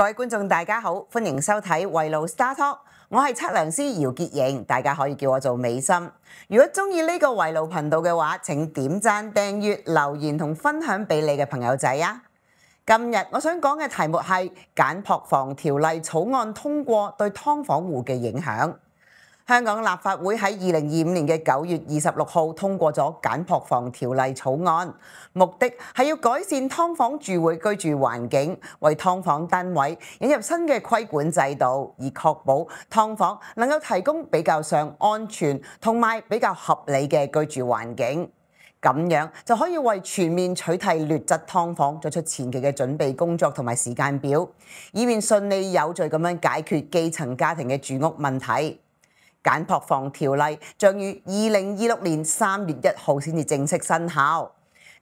各位觀眾大家好，歡迎收睇圍爐 Star Talk， 我係測量師姚潔瑩，大家可以叫我做美心。如果中意呢個圍爐頻道嘅話，請點讚、訂閱、留言同分享俾你嘅朋友仔啊！今日我想講嘅題目係簡樸房條例草案通過對劏房戶嘅影響。香港立法會喺2025年嘅9月26號通過咗簡樸房條例草案，目的係要改善劏房住戶居住環境，為劏房單位引入新嘅規管制度，以確保劏房能夠提供比較上安全同埋比較合理嘅居住環境。咁樣就可以為全面取締劣質劏房作出前期嘅準備工作同埋時間表，以便順利有序咁樣解決基層家庭嘅住屋問題。簡樸房條例將於2026年3月1號先至正式生效。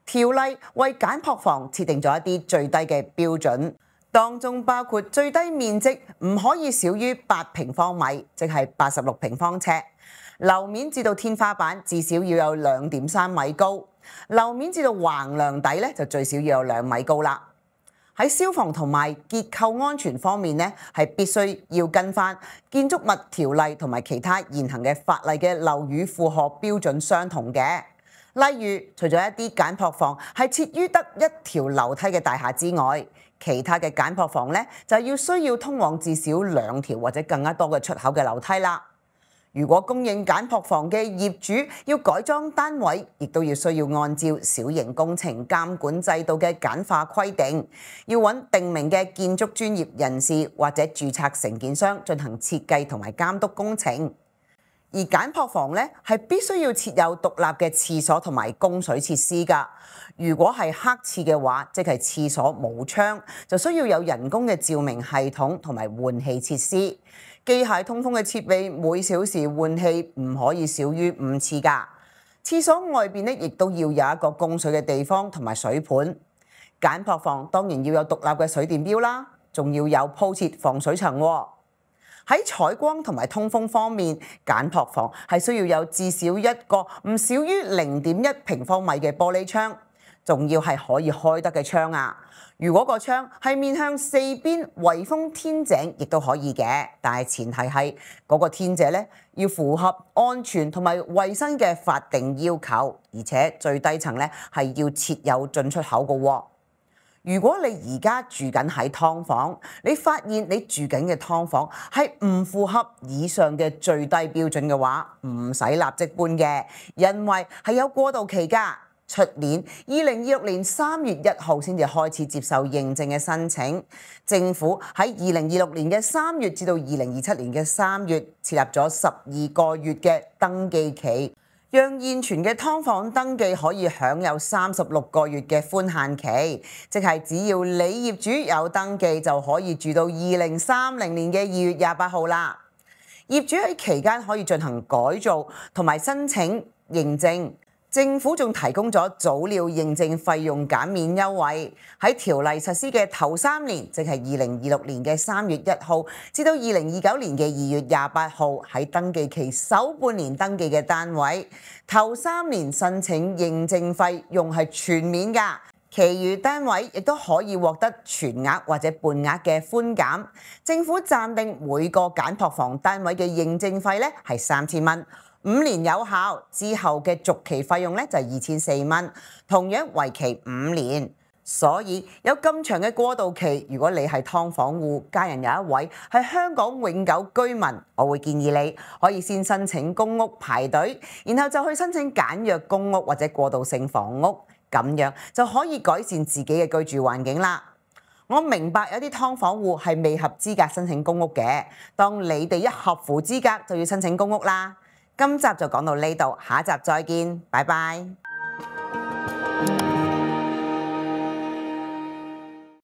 條例為簡樸房設定咗一啲最低嘅標準，當中包括最低面積唔可以少於8平方米，即係86平方尺。樓面至到天花板至少要有2.3米高，樓面至到橫梁底咧就最少要有2米高啦。喺消防同埋結構安全方面咧，係必須要跟翻建築物條例同埋其他現行嘅法例嘅樓宇負荷標準相同嘅。例如，除咗一啲簡樸房係設於得一條樓梯嘅大廈之外，其他嘅簡樸房咧就需要通往至少2條或者更加多嘅出口嘅樓梯啦。如果供應簡樸房嘅業主要改裝單位，亦都需要按照小型工程監管制度嘅簡化規定，要揾定名嘅建築專業人士或者註冊承建商進行設計同埋監督工程。而簡樸房咧係必須要設有獨立嘅廁所同埋供水設施㗎。如果係黑廁嘅話，即係廁所冇窗，就需要有人工嘅照明系統同埋換氣設施。機械通風嘅設備每小時換氣唔可以少於5次㗎。廁所外邊咧亦都要有一個供水嘅地方同埋水盤。簡樸房當然要有獨立嘅水電錶啦，仲要有鋪設防水層喎。喺採光同埋通風方面，簡樸房係需要有至少一個唔少於0.1平方米嘅玻璃窗，仲要係可以開得嘅窗啊！如果個窗係面向四邊圍封天井，亦都可以嘅，但係前提係嗰個天井咧要符合安全同埋衛生嘅法定要求，而且最低層咧係要設有進出口嘅喎。如果你而家住緊喺劏房，你發現你住緊嘅劏房係唔符合以上嘅最低標準嘅話，唔使立即搬嘅，因為係有過渡期㗎。出年2026年3月1號先至開始接受認證嘅申請。政府喺2026年嘅3月至到2027年嘅3月設立咗12個月嘅登記期，讓現存嘅劏房登記可以享有36個月嘅寬限期，即係只要你業主有登記就可以住到2030年嘅2月28號啦。業主喺期間可以進行改造同埋申請認證。政府仲提供咗早鳥認證費用減免優惠，喺條例實施嘅頭3年，即係2026年嘅3月1號至到2029年嘅2月28號，喺登記期首半年登記嘅單位，頭3年申請認證費用係全免㗎，其餘單位亦都可以獲得全額或者半額嘅寬減。政府暫定每個簡樸房單位嘅認證費咧係3000蚊。5年有效，之後嘅續期費用咧就係2400蚊，同樣為期5年。所以有咁長嘅過渡期，如果你係劏房戶，家人有一位係香港永久居民，我會建議你可以先申請公屋排隊，然後就去申請簡約公屋或者過渡性房屋，咁樣就可以改善自己嘅居住環境啦。我明白有啲劏房戶係未合資格申請公屋嘅，當你哋一合乎資格就要申請公屋啦。今集就講到呢度，下一集再見，拜拜。